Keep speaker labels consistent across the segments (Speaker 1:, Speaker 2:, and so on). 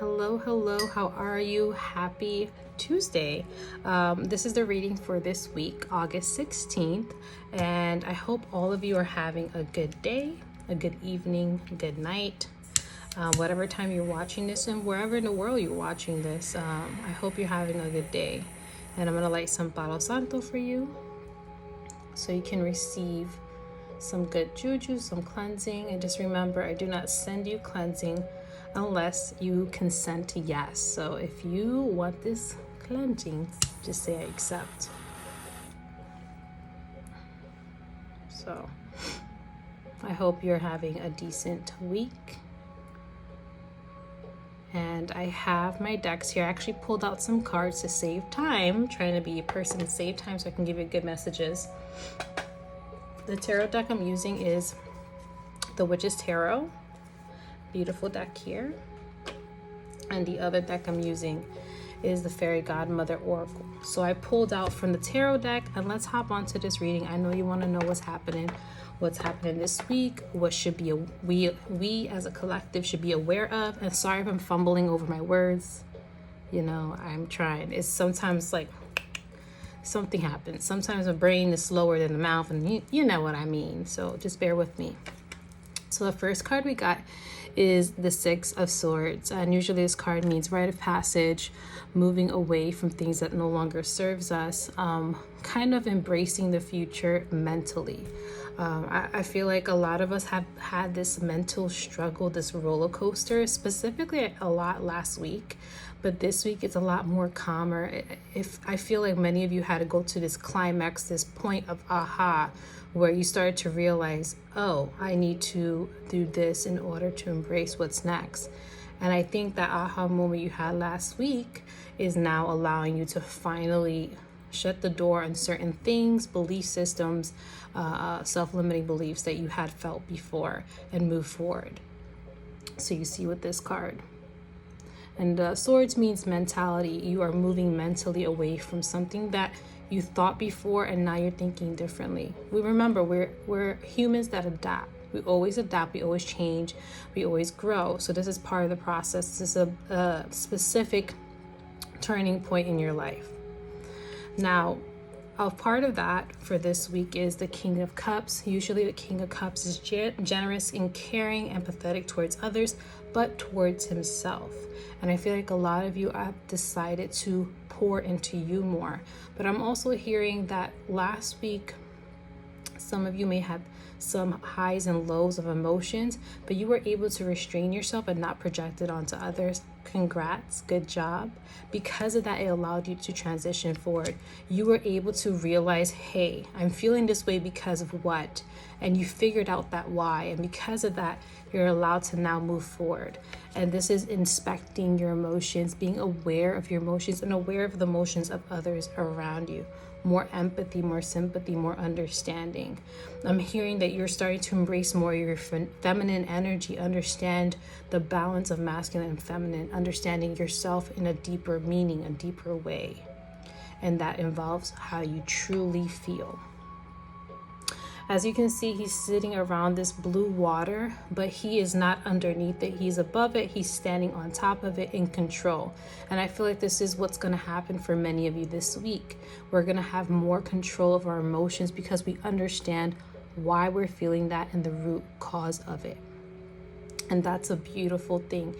Speaker 1: Hello, how are you? Happy Tuesday. This is the reading for this week, August 16th, and I hope all of you are having a good day, a good evening, a good night, whatever time you're watching this and wherever in the world you're watching this. I hope you're having a good day. And I'm going to light some Palo Santo for you so you can receive some good juju, some cleansing. And just remember, I do not send you cleansing unless you consent to yes. So if you want this cleansing, just say I accept. So I hope you're having a decent week. And I have my decks here. I actually pulled out some cards to save time, trying to be a person to save time so I can give you good messages. The tarot deck I'm using is the Witch's Tarot. Beautiful deck here. And the other deck I'm using is the Fairy Godmother Oracle. So I pulled out from the tarot deck, and let's hop onto this reading. I know you want to know what's happening this week, what should be we as a collective should be aware of. And sorry if I'm fumbling over my words. You know, I'm trying. It's sometimes like something happens. Sometimes the brain is slower than the mouth, and you know what I mean. So just bear with me. So the first card we got is the Six of Swords, and usually this card means rite of passage, moving away from things that no longer serves us, kind of embracing the future mentally. I feel like a lot of us have had this mental struggle, this roller coaster, specifically a lot last week, but this week it's a lot more calmer. If I feel like many of you had to go to this climax, this point of aha, where you started to realize, oh, I need to do this in order to embrace what's next. And I think that aha moment you had last week is now allowing you to finally shut the door on certain things, belief systems, self-limiting beliefs that you had felt before, and move forward. So you see with this card. And swords means mentality. You are moving mentally away from something that you thought before, and now you're thinking differently. We remember we're humans that adapt. We always adapt, we always change, we always grow. So this is part of the process. This is a specific turning point in your life. Now, a part of that for this week is the King of Cups. Usually the King of Cups is generous and caring, empathetic towards others, but towards himself. And I feel like a lot of you have decided to pour into you more. But I'm also hearing that last week, some of you may have some highs and lows of emotions, but you were able to restrain yourself and not project it onto others. Congrats, good job. Because of that, it allowed you to transition forward. You were able to realize, hey, I'm feeling this way because of what? And you figured out that why. And because of that, you're allowed to now move forward. And this is inspecting your emotions, being aware of your emotions and aware of the emotions of others around you. More empathy, more sympathy, more understanding. I'm hearing that you're starting to embrace more of your feminine energy, understand the balance of masculine and feminine, understanding yourself in a deeper meaning, a deeper way. And that involves how you truly feel. As you can see, he's sitting around this blue water, but he is not underneath it. He's above it. He's standing on top of it in control. And I feel like this is what's going to happen for many of you this week. We're going to have more control of our emotions because we understand why we're feeling that and the root cause of it. And that's a beautiful thing.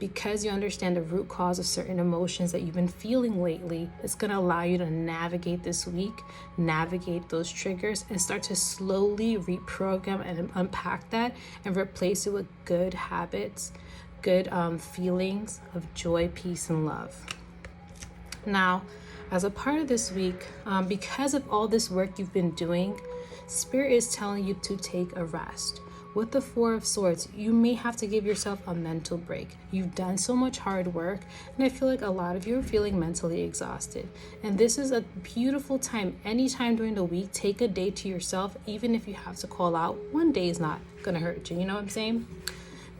Speaker 1: Because you understand the root cause of certain emotions that you've been feeling lately, it's going to allow you to navigate this week, navigate those triggers, and start to slowly reprogram and unpack that and replace it with good habits, good feelings of joy, peace, and love. Now, as a part of this week, because of all this work you've been doing, Spirit is telling you to take a rest. With the Four of Swords, you may have to give yourself a mental break. You've done so much hard work, and I feel like a lot of you are feeling mentally exhausted. And this is a beautiful time. Anytime during the week, take a day to yourself, even if you have to call out. One day is not gonna hurt you, you know what I'm saying?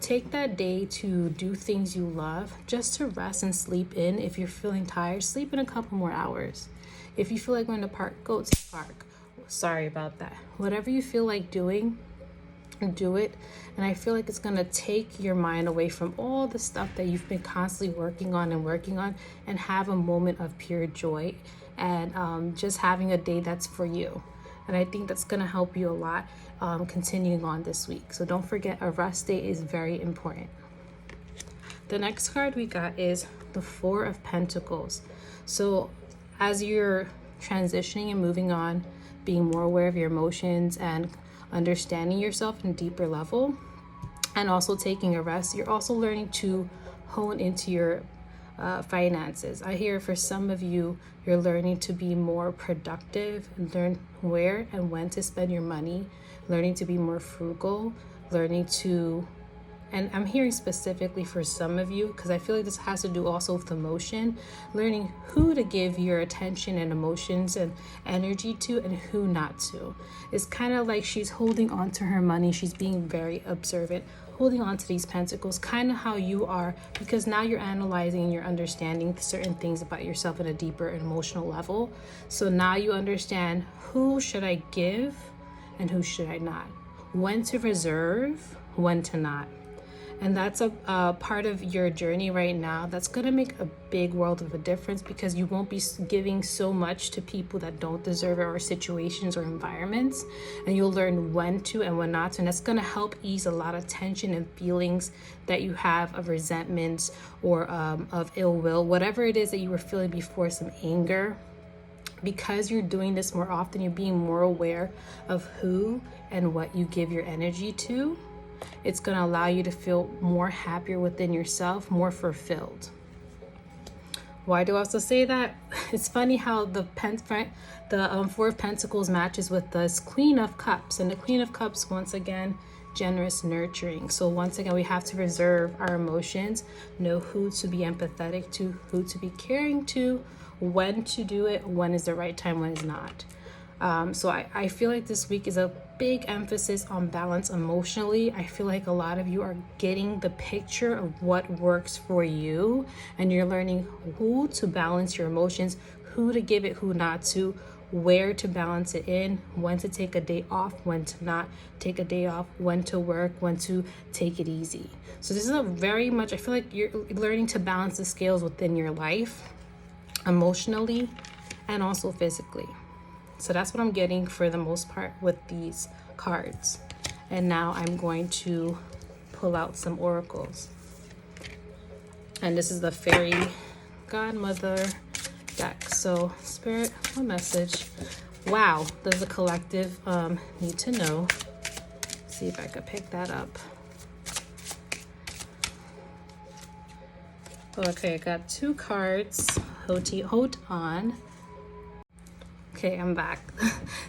Speaker 1: Take that day to do things you love, just to rest and sleep in. If you're feeling tired, sleep in a couple more hours. If you feel like going to the park, go to the park. Sorry about that. Whatever you feel like doing, do it. And I feel like it's going to take your mind away from all the stuff that you've been constantly working on and have a moment of pure joy and just having a day that's for you. And I think that's going to help you a lot continuing on this week. So don't forget, a rest day is very important. The next card we got is the Four of Pentacles. So as you're transitioning and moving on, being more aware of your emotions and understanding yourself in a deeper level, and also taking a rest, you're also learning to hone into your finances. I hear for some of you, you're learning to be more productive and learn where and when to spend your money, learning to be more frugal, learning to, and I'm hearing specifically for some of you, because I feel like this has to do also with emotion, learning who to give your attention and emotions and energy to and who not to. It's kind of like she's holding on to her money. She's being very observant, holding on to these pentacles, kind of how you are, because now you're analyzing and you're understanding certain things about yourself at a deeper emotional level. So now you understand, who should I give and who should I not? When to reserve, when to not. And that's a part of your journey right now that's going to make a big world of a difference, because you won't be giving so much to people that don't deserve it, or situations or environments, and you'll learn when to and when not to. And that's going to help ease a lot of tension and feelings that you have of resentment or of ill will, whatever it is that you were feeling before, some anger. Because you're doing this more often, you're being more aware of who and what you give your energy to. It's going to allow you to feel more happier within yourself, more fulfilled. Why do I also say that? It's funny how the Four of Pentacles matches with this Queen of Cups. And the Queen of Cups, once again, generous, nurturing. So once again, we have to reserve our emotions, know who to be empathetic to, who to be caring to, when to do it, when is the right time, when is not. So I feel like this week is a big emphasis on balance emotionally. I feel like a lot of you are getting the picture of what works for you, and you're learning who to balance your emotions, who to give it, who not to, where to balance it in, when to take a day off, when to not take a day off, when to work, when to take it easy. So this is a very much, I feel like you're learning to balance the scales within your life, emotionally and also physically. So that's what I'm getting for the most part with these cards. And now I'm going to pull out some oracles. And this is the Fairy Godmother deck. So Spirit, what message? Wow, does the collective need to know? Let's see if I could pick that up. Okay, I got two cards. Hold on. Okay, I'm back.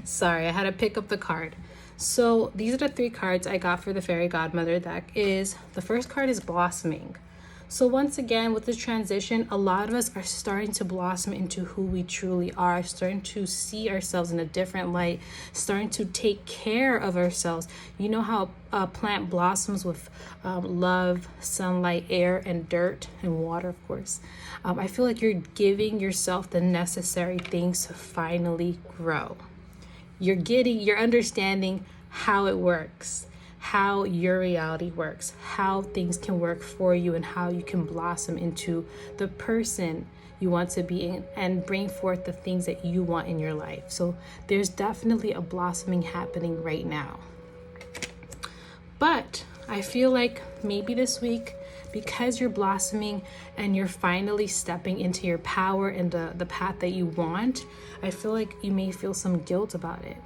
Speaker 1: Sorry, I had to pick up the card. So these are the three cards I got for the Fairy Godmother deck. The first card is Blossoming. So once again, with this transition, a lot of us are starting to blossom into who we truly are, starting to see ourselves in a different light, starting to take care of ourselves. You know how a plant blossoms with love, sunlight, air, and dirt, and water, of course. I feel like you're giving yourself the necessary things to finally grow. You're understanding how it works, how your reality works, how things can work for you, and how you can blossom into the person you want to be and bring forth the things that you want in your life. So there's definitely a blossoming happening right now. But I feel like maybe this week, because you're blossoming and you're finally stepping into your power and the path that you want, I feel like you may feel some guilt about it.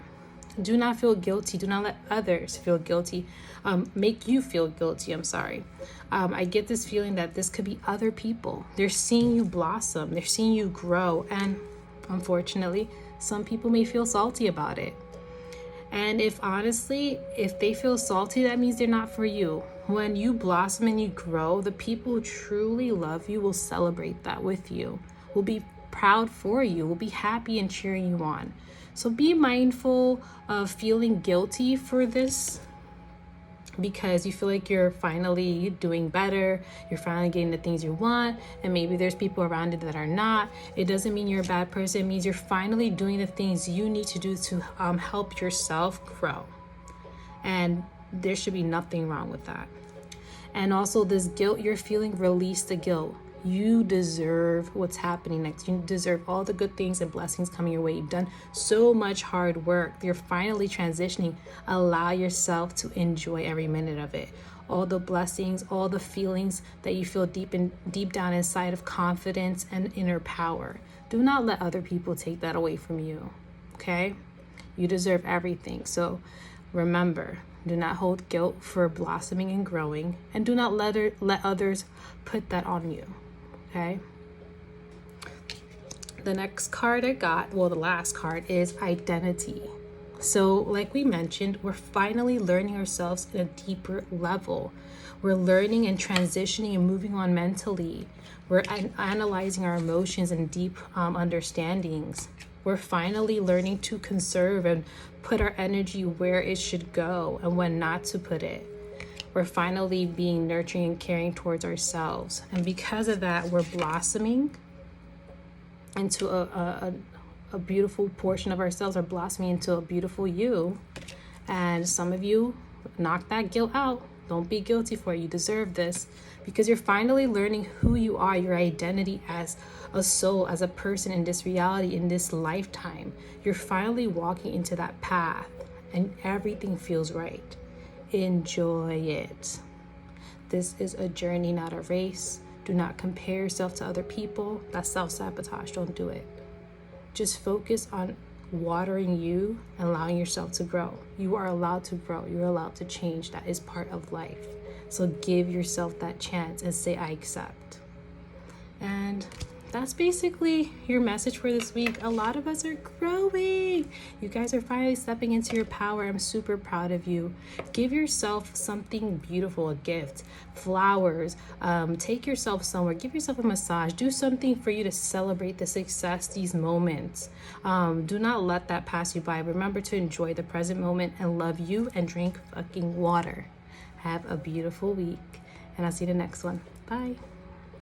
Speaker 1: Do not feel guilty. Do not let others feel guilty. Make you feel guilty. I'm sorry. I get this feeling that this could be other people. They're seeing you blossom. They're seeing you grow. And unfortunately, some people may feel salty about it. And if they feel salty, that means they're not for you. When you blossom and you grow, the people who truly love you will celebrate that with you, will be proud for you, will be happy and cheering you on. So be mindful of feeling guilty for this, because you feel like you're finally doing better, you're finally getting the things you want, and maybe there's people around you that are not. It doesn't mean you're a bad person. It means you're finally doing the things you need to do to help yourself grow. And There should be nothing wrong with that. And also this guilt you're feeling, release the guilt. You deserve what's happening next. You deserve all the good things and blessings coming your way. You've done so much hard work. You're finally transitioning. Allow yourself to enjoy every minute of it. All the blessings, all the feelings that you feel deep down inside of confidence and inner power. Do not let other people take that away from you. Okay? You deserve everything. So remember, do not hold guilt for blossoming and growing, and do not let others put that on you. Okay? The next card I got, well, the last card, is identity. So like we mentioned, we're finally learning ourselves at a deeper level. We're learning and transitioning and moving on mentally. We're analyzing our emotions and deep understandings. We're finally learning to conserve and put our energy where it should go and when not to put it. We're finally being nurturing and caring towards ourselves. And because of that, we're blossoming into a beautiful portion of ourselves, are blossoming into a beautiful you. And some of you, knock that guilt out. Don't be guilty for it. You deserve this, because you're finally learning who you are, your identity as a soul, as a person in this reality, in this lifetime. You're finally walking into that path and everything feels right. Enjoy it. This is a journey, not a race. Do not compare yourself to other people. That's self-sabotage. Don't do it. Just focus on watering you and allowing yourself to grow. You are allowed to grow. You're allowed to change. That is part of life. So give yourself that chance and say, I accept. And that's basically your message for this week. A lot of us are growing. You guys are finally stepping into your power. I'm super proud of you. Give yourself something beautiful, a gift, flowers. Take yourself somewhere. Give yourself a massage. Do something for you to celebrate the success, these moments. Do not let that pass you by. Remember to enjoy the present moment and love you, and drink fucking water. Have a beautiful week, and I'll see you in the next one. Bye.